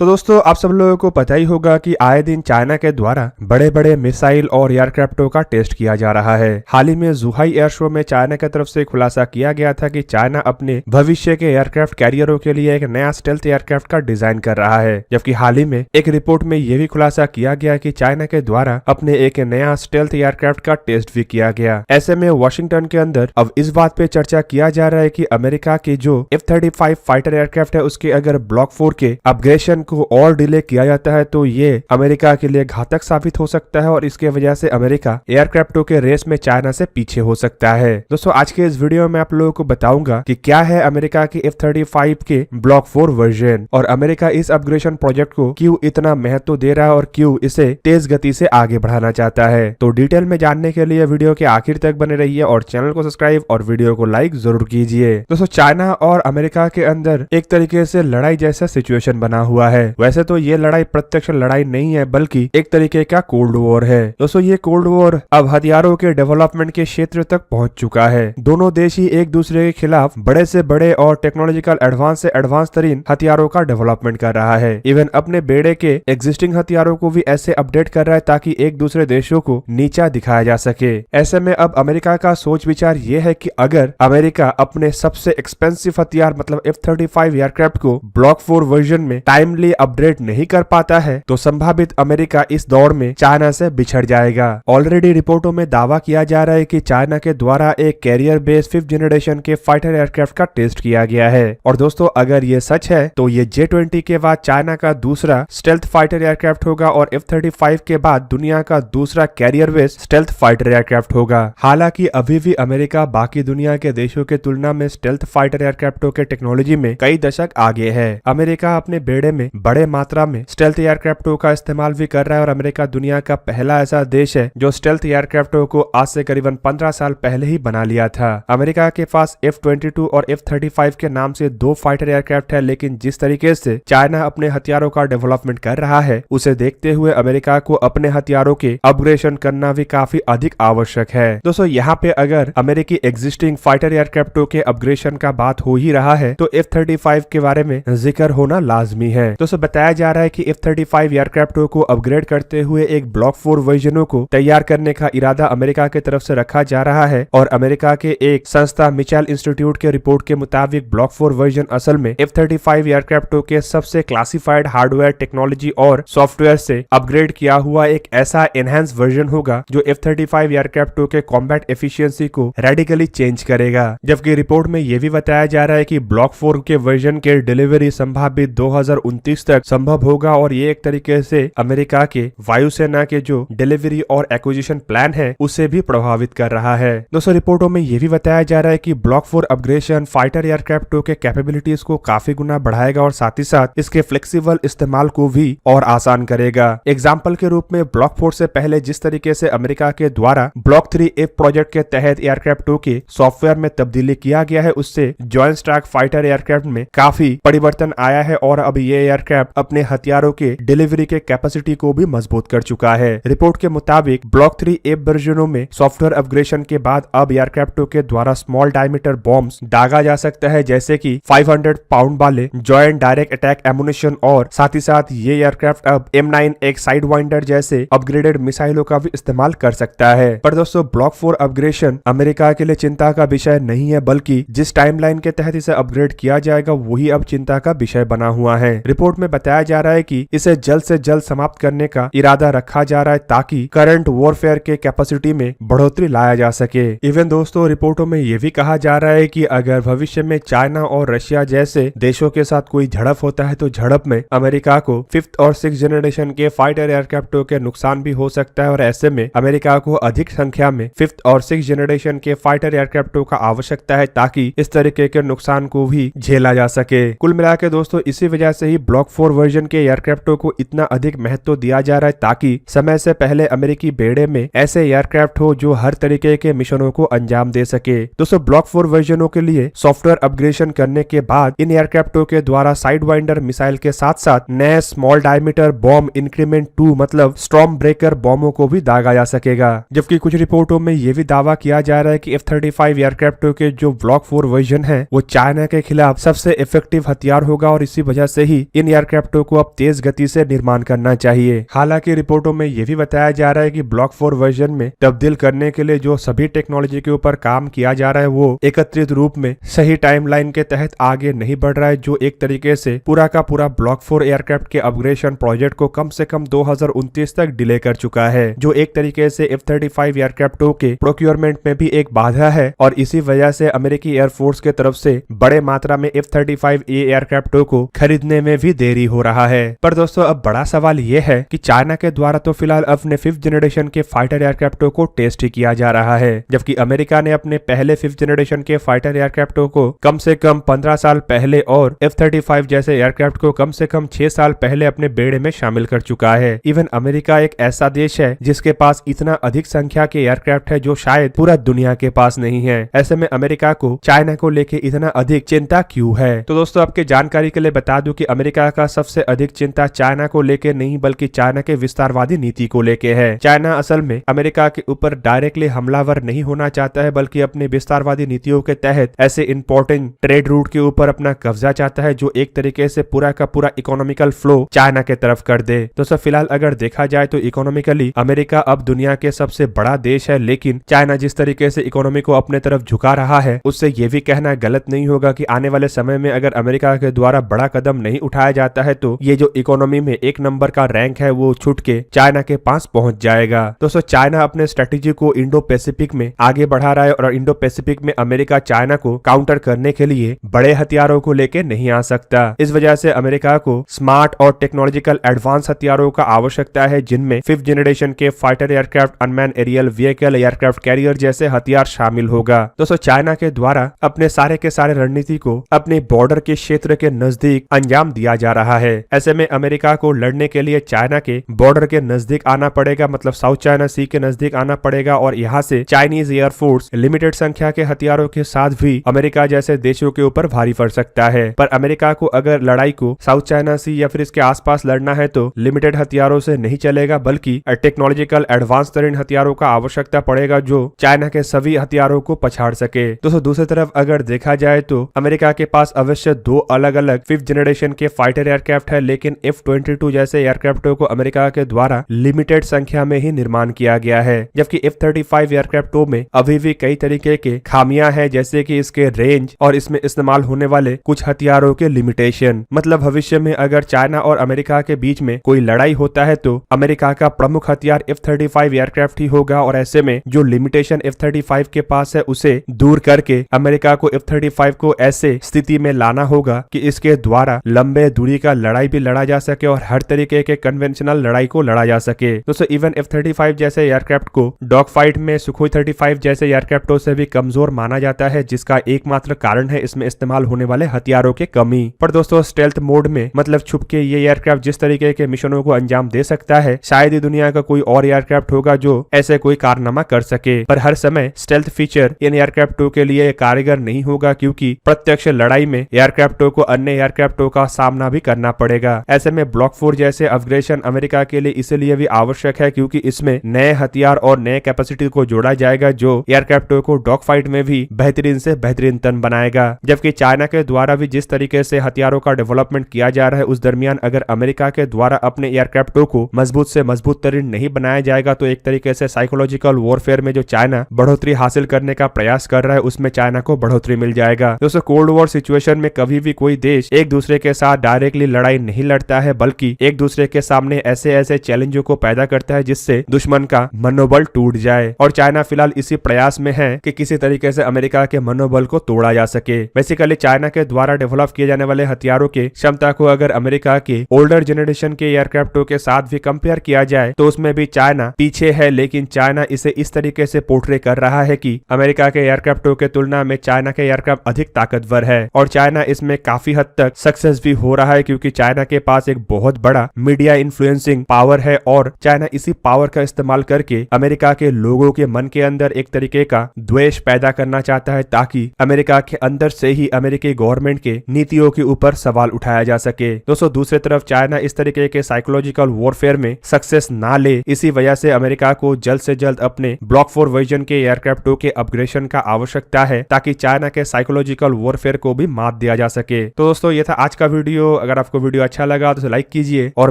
तो दोस्तों आप सब लोगों को पता ही होगा कि आए दिन चाइना के द्वारा बड़े बड़े मिसाइल और एयरक्राफ्टों का टेस्ट किया जा रहा है। हाल ही में जुहाई एयर शो में चाइना की तरफ से खुलासा किया गया था कि चाइना अपने भविष्य के एयरक्राफ्ट कैरियरों के लिए एक नया स्टेल्थ एयरक्राफ्ट का डिजाइन कर रहा है। जबकि हाल ही में एक रिपोर्ट में यह भी खुलासा किया गया कि चाइना के द्वारा अपने एक नया स्टेल्थ एयरक्राफ्ट का टेस्ट भी किया गया। ऐसे में वॉशिंगटन के अंदर अब इस बात पे चर्चा किया जा रहा है कि अमेरिका की जो F-35 फाइटर एयरक्राफ्ट है उसके अगर ब्लॉक 4 के अपग्रेडेशन को और डिले किया जाता है तो ये अमेरिका के लिए घातक साबित हो सकता है और इसके वजह से अमेरिका एयरक्राफ्टों के रेस में चाइना से पीछे हो सकता है। दोस्तों आज के इस वीडियो में आप लोगों को बताऊंगा कि क्या है अमेरिका की F-35 के ब्लॉक 4 वर्जन और अमेरिका इस अपग्रेडेशन प्रोजेक्ट को क्यों इतना महत्व दे रहा है और क्यों इसे तेज गति से आगे बढ़ाना चाहता है। तो डिटेल में जानने के लिए वीडियो के आखिर तक बने रहिए और चैनल को सब्सक्राइब और वीडियो को लाइक जरूर कीजिए। दोस्तों चाइना और अमेरिका के अंदर एक तरीके से लड़ाई जैसा सिचुएशन बना हुआ है। वैसे तो ये लड़ाई प्रत्यक्ष लड़ाई नहीं है बल्कि एक तरीके का कोल्ड वॉर है। दोस्तों ये कोल्ड वॉर अब हथियारों के डेवलपमेंट के क्षेत्र तक पहुंच चुका है। दोनों देश ही एक दूसरे के खिलाफ बड़े से बड़े और टेक्नोलॉजिकल एडवांस से एडवांस तरीन हथियारों का डेवलपमेंट कर रहा है। इवन अपने बेड़े के एग्जिस्टिंग हथियारों को भी ऐसे अपडेट कर रहा है ताकि एक दूसरे देशों को नीचा दिखाया जा सके। ऐसे में अब अमेरिका का सोच विचार ये है कि अगर अमेरिका अपने सबसे एक्सपेंसिव हथियार मतलब F-35 एयरक्राफ्ट को ब्लॉक 4 वर्जन में टाइमली अपडेट नहीं कर पाता है तो संभावित अमेरिका इस दौड़ में चाइना से बिछड़ जाएगा। ऑलरेडी रिपोर्टों में दावा किया जा रहा है कि चाइना के द्वारा एक कैरियर बेस्ड 5th जनरेशन के फाइटर एयरक्राफ्ट का टेस्ट किया गया है। और दोस्तों अगर ये सच है तो ये J-20 के बाद चाइना का दूसरा स्टेल्थ फाइटर एयरक्राफ्ट होगा और F-35 के बाद दुनिया का दूसरा career based stealth fighter aircraft होगा। हालांकि अभी भी अमेरिका बाकी दुनिया के देशों के तुलना में स्टेल्थ फाइटर एयरक्राफ्टों के टेक्नोलॉजी में कई दशक आगे है। अमेरिका अपने बेड़े में बड़े मात्रा में स्टेल्थ एयरक्राफ्टों का इस्तेमाल भी कर रहा है और अमेरिका दुनिया का पहला ऐसा देश है जो स्टेल्थ एयरक्राफ्टों को आज से करीबन 15 साल पहले ही बना लिया था। अमेरिका के पास F-22 और F-35 के नाम से 2 फाइटर एयरक्राफ्ट है, लेकिन जिस तरीके से चाइना अपने हथियारों का डेवलपमेंट कर रहा है उसे देखते हुए अमेरिका को अपने हथियारों के अपग्रेडेशन करना भी काफी अधिक आवश्यक है। दोस्तों यहाँ पे अगर अमेरिकी एग्जिस्टिंग फाइटर एयरक्राफ्टों के अपग्रेडेशन का बात हो ही रहा है तो F-35 के बारे में जिक्र होना लाजमी है। दोस्तों बताया जा रहा है कि F-35 एयरक्राफ्टों को अपग्रेड करते हुए एक ब्लॉक 4 वर्जनों को तैयार करने का इरादा अमेरिका की तरफ से रखा जा रहा है और अमेरिका के एक संस्था मिचेल इंस्टीट्यूट के रिपोर्ट के मुताबिक ब्लॉक 4 वर्जन असल में F-35 एयरक्राफ्टों के सबसे क्लासिफाइड हार्डवेयर टेक्नोलॉजी और सॉफ्टवेयर से अपग्रेड किया हुआ एक ऐसा एनहांस वर्जन होगा जो F-35 एयरक्राफ्टों के कॉम्बैट एफिशिएंसी को रेडिकली चेंज करेगा। जबकि रिपोर्ट में यह भी बताया जा रहा है कि ब्लॉक 4 के वर्जन के डिलीवरी संभावित 2029 तक संभव होगा और ये एक तरीके से अमेरिका के वायुसेना के जो डिलीवरी और एक्विजिशन प्लान है उसे भी प्रभावित कर रहा है। दोस्तों रिपोर्टों में यह भी बताया जा रहा है कि ब्लॉक 4 अपग्रेडेशन फाइटर एयरक्राफ्टों के कैपेबिलिटीज को काफी गुना बढ़ाएगा और साथ ही साथ इसके फ्लेक्सिबल इस्तेमाल को भी और आसान करेगा। एग्जाम्पल के रूप में ब्लॉक 4 से पहले जिस तरीके से अमेरिका के द्वारा ब्लॉक 3F प्रोजेक्ट के तहत एयरक्राफ्टों के सॉफ्टवेयर में तब्दीली किया गया है उससे जॉइंट स्ट्राइक फाइटर एयरक्राफ्ट में काफी परिवर्तन आया है और अब ये एयरक्राफ्ट अपने हथियारों के डिलीवरी के कैपेसिटी को भी मजबूत कर चुका है। रिपोर्ट के मुताबिक ब्लॉक 3F वर्जनों में सॉफ्टवेयर अपग्रेडेशन के बाद अब एयरक्राफ्टों के द्वारा स्मॉल डायमीटर बॉम्ब्स दागा जा सकता है जैसे कि 500 पाउंड वाले जॉइंट डायरेक्ट अटैक एमुनिशन और साथ ही साथ ये एयरक्राफ्ट अब M9 साइड वाइंडर जैसे अपग्रेडेड मिसाइलों का भी इस्तेमाल कर सकता है। पर दोस्तों ब्लॉक 4 अपग्रेडेशन अमेरिका के लिए चिंता का विषय नहीं है बल्कि जिस टाइमलाइन के तहत इसे अपग्रेड किया जाएगा वही अब चिंता का विषय बना हुआ है। रिपोर्ट में बताया जा रहा है कि इसे जल्द से जल्द समाप्त करने का इरादा रखा जा रहा है ताकि करंट वॉरफेयर के कैपेसिटी में बढ़ोतरी लाया जा सके। इवन दोस्तों रिपोर्टों में यह भी कहा जा रहा है कि अगर भविष्य में चाइना और रशिया जैसे देशों के साथ कोई झड़प होता है तो झड़प में अमेरिका को 5th और 6th जनरेशन के फाइटर एयरक्राफ्टों के नुकसान भी हो सकता है और ऐसे में अमेरिका को अधिक संख्या में 5th और 6th जनरेशन के फाइटर एयरक्राफ्टों का आवश्यकता है ताकि इस तरीके के नुकसान को भी झेला जा सके। कुल मिला के दोस्तों इसी वजह से ही ब्लॉक 4 वर्जन के एयरक्राफ्टों को इतना अधिक महत्व दिया जा रहा है ताकि समय से पहले अमेरिकी बेड़े में ऐसे एयरक्राफ्ट हो जो हर तरीके के मिशनों को अंजाम दे सके। दोस्तों ब्लॉक 4 वर्जनों के लिए सॉफ्टवेयर अपग्रेडेशन करने के बाद इन एयरक्राफ्टों के द्वारा साइड वाइंडर मिसाइल के साथ साथ नए स्मॉल डायमीटर बॉम्ब इंक्रीमेंट 2 मतलब स्टॉर्म ब्रेकर बॉम्बों को भी दागा जा सकेगा। जबकि कुछ रिपोर्टों में यह भी दावा किया जा रहा है कि F-35 एयरक्राफ्टों के जो ब्लॉक 4 वर्जन है वो चाइना के खिलाफ सबसे इफेक्टिव हथियार होगा और इसी वजह से ही इन एयरक्राफ्टों को अब तेज गति से निर्माण करना चाहिए। हालांकि रिपोर्टों में यह भी बताया जा रहा है कि ब्लॉक 4 वर्जन में तब्दील करने के लिए जो सभी टेक्नोलॉजी के ऊपर काम किया जा रहा है वो एकत्रित रूप में सही टाइमलाइन के तहत आगे नहीं बढ़ रहा है, जो एक तरीके से पूरा का पूरा ब्लॉक 4 एयरक्राफ्ट के अपग्रेडेशन प्रोजेक्ट को कम से कम 2029 तक डिले कर चुका है, जो एक तरीके से F-35 एयरक्राफ्टों के प्रोक्योरमेंट में भी एक बाधा है और इसी वजह से अमेरिकी एयरफोर्स के तरफ से बड़े मात्रा में F-35A एयरक्राफ्टों को खरीदने में भी देरी हो रहा है। पर दोस्तों अब बड़ा सवाल यह है कि चाइना के द्वारा तो फिलहाल अपने 5th जनरेशन के फाइटर एयरक्राफ्टों को टेस्ट ही किया जा रहा है, जबकि अमेरिका ने अपने पहले 5th जनरेशन के फाइटर एयरक्राफ्टों को कम से कम 15 साल पहले और F-35 जैसे एयरक्राफ्ट को कम से कम 6 साल पहले अपने बेड़े में शामिल कर चुका है। इवन अमेरिका एक ऐसा देश है जिसके पास इतना अधिक संख्या के एयरक्राफ्ट है जो शायद पूरा दुनिया के पास नहीं है। ऐसे में अमेरिका को चाइना को लेके इतना अधिक चिंता क्यों है? तो दोस्तों आपके जानकारी के लिए बता दूं कि अमेरिका का सबसे अधिक चिंता चाइना को लेके नहीं बल्कि चाइना के विस्तारवादी नीति को लेके है। चाइना असल में अमेरिका के ऊपर डायरेक्टली हमलावर नहीं होना चाहता है, बल्कि अपनी विस्तारवादी नीतियों के तहत ऐसे इंपॉर्टेंट ट्रेड रूट के ऊपर अपना कब्जा चाहता है जो एक तरीके से पूरा का पूरा इकोनॉमिकल फ्लो चाइना के तरफ कर दे। दोस्तों फिलहाल अगर देखा जाए तो इकोनॉमिकली अमेरिका अब दुनिया के सबसे बड़ा देश है, लेकिन चाइना जिस तरीके से इकोनॉमी को अपने तरफ झुका रहा है उससे ये भी कहना गलत नहीं होगा कि आने वाले समय में अगर अमेरिका के द्वारा बड़ा कदम नहीं उठाया जाता है तो ये जो इकोनॉमी में 1 नंबर का रैंक है वो छूट के चाइना के पास पहुंच जाएगा। दोस्तों चाइना अपने स्ट्रेटेजी को इंडो पैसिफिक में आगे बढ़ा रहा है और इंडो पैसिफिक में अमेरिका चाइना को काउंटर करने के लिए बड़े हथियारों को लेके नहीं आ सकता। इस वजह से अमेरिका को स्मार्ट और टेक्नोलॉजिकल एडवांस हथियारों का आवश्यकता है, जिनमें 5th जनरेशन के fighter aircraft, unmanned aerial vehicle, aircraft carrier जैसे हथियार शामिल होगा। दोस्तों चाइना के द्वारा अपने सारे के सारे रणनीति को अपने बॉर्डर के क्षेत्र के नजदीक अंजाम दिया जा रहा है। ऐसे में अमेरिका को लड़ने के लिए चाइना के बॉर्डर के नजदीक आना पड़ेगा, मतलब साउथ चाइना सी के नजदीक आना पड़ेगा और यहाँ से चाइनीज एयरफोर्स लिमिटेड संख्या के हथियारों के साथ भी अमेरिका जैसे देशों के ऊपर भारी पड़ सकता है। पर अमेरिका को अगर लड़ाई को साउथ चाइना सी या फिर इसके आसपास लड़ना है तो लिमिटेड हथियारों से नहीं चलेगा, बल्कि टेक्नोलॉजिकल एडवांस तरीन हथियारों का आवश्यकता पड़ेगा जो चाइना के सभी हथियारों को पछाड़ सके। दोस्तों दूसरी तरफ अगर देखा जाए तो अमेरिका के पास अवश्य 2 अलग अलग 5th जनरेशन के फाइटर एयरक्राफ्ट है, लेकिन F-22 जैसे एयरक्राफ्टों को अमेरिका के द्वारा लिमिटेड संख्या में ही निर्माण किया गया है, जबकि F-35 एयरक्राफ्टों में अभी भी कई तरीके के खामियां हैं, जैसे कि इसके रेंज और इसमें इस्तेमाल होने वाले कुछ हथियारों के लिमिटेशन। मतलब भविष्य में अगर चाइना और अमेरिका के बीच में कोई लड़ाई होता है तो अमेरिका का प्रमुख हथियार F-35 एयरक्राफ्ट ही होगा और ऐसे में जो लिमिटेशन F-35 के पास है उसे दूर करके अमेरिका को F-35 को ऐसे स्थिति में लाना होगा कि इसके द्वारा लंबे दूरी का लड़ाई भी लड़ा जा सके और हर तरीके के कन्वेंशनल लड़ाई को लड़ा जा सके। दोस्तों इवन F-35 जैसे एयरक्राफ्ट को डॉग फाइट में सुखोई 35 जैसे एयरक्राफ्टों से भी कमजोर माना जाता है, जिसका एकमात्र कारण है इसमें इस्तेमाल होने वाले हथियारों की कमी। पर दोस्तों स्टेल्थ मोड में मतलब छुप के ये एयरक्राफ्ट जिस तरीके के मिशनों को अंजाम दे सकता है, शायद ही दुनिया का कोई और एयरक्राफ्ट होगा जो ऐसे कोई कारनामा कर सके। पर हर समय स्टेल्थ फीचर इन एयरक्राफ्टों के लिए कारगर नहीं होगा, क्योंकि प्रत्यक्ष लड़ाई में एयरक्राफ्टों को अन्य एयरक्राफ्टों का सामना भी करना पड़ेगा। ऐसे में ब्लॉक 4 जैसे अपग्रेडेशन अमेरिका के लिए इसलिए भी आवश्यक है क्योंकि इसमें नए हथियार और नए कैपेसिटी को जोड़ा जाएगा जो एयरक्राफ्टों को डॉग फाइट में भी बेहतरीन से बेहतरीन तन बनाएगा। जबकि चाइना के द्वारा भी जिस तरीके से हथियारों का डेवलपमेंट किया जा रहा है, उस दरमियान अगर अमेरिका के द्वारा अपने एयरक्राफ्टों को मजबूत से मजबूत तरीन नहीं बनाया जाएगा तो एक तरीके से साइकोलॉजिकल वॉरफेयर में जो चाइना बढ़ोतरी हासिल करने का प्रयास कर रहा है उसमें चाइना को बढ़ोतरी मिल जाएगा। दोस्तों कोल्ड वॉर सिचुएशन में कभी भी कोई देश एक दूसरे के साथ डायरेक्टली लड़ाई नहीं लड़ता है, बल्कि एक दूसरे के सामने ऐसे ऐसे चैलेंजों को पैदा करता है जिससे दुश्मन का मनोबल टूट जाए। और चाइना फिलहाल इसी प्रयास में है कि किसी तरीके से अमेरिका के मनोबल को तोड़ा जा सके। बेसिकली चाइना के द्वारा डेवलप किए जाने वाले हथियारों के क्षमता को अगर अमेरिका के ओल्डर जनरेशन के एयरक्राफ्टों के साथ भी कंपेयर किया जाए तो उसमें भी चाइना पीछे है, लेकिन चाइना इसे इस तरीके से पोर्ट्रे कर रहा है कि अमेरिका के एयरक्राफ्टों के तुलना में चाइना के एयरक्राफ्ट अधिक ताकतवर है और चाइना इसमें काफी हद तक सक्सेस भी हो रहा है, क्योंकि चाइना के पास एक बहुत बड़ा मीडिया इन्फ्लुएंसिंग पावर है और चाइना इसी पावर का इस्तेमाल करके अमेरिका के लोगों के मन के अंदर एक तरीके का द्वेष पैदा करना चाहता है, ताकि अमेरिका के अंदर से ही अमेरिकी गवर्नमेंट के नीतियों के ऊपर सवाल उठाया जा सके। दोस्तों दूसरी तरफ चाइना इस तरीके के साइकोलॉजिकल वॉरफेयर में सक्सेस ना ले, इसी वजह से अमेरिका को जल्द से जल्द अपने ब्लॉक 4 वर्जन के एयरक्राफ्टों के अपग्रेडेशन का आवश्यकता है, ताकि चाइना के साइकोलॉजिकल वॉरफेयर को भी मात दिया जा सके। तो दोस्तों ये था आज का वीडियो। दोस्तों अगर आपको वीडियो अच्छा लगा तो लाइक कीजिए और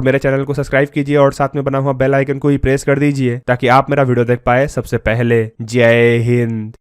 मेरे चैनल को सब्सक्राइब कीजिए और साथ में बना हुआ बेल आइकन को ही प्रेस कर दीजिए ताकि आप मेरा वीडियो देख पाए सबसे पहले। जय हिंद।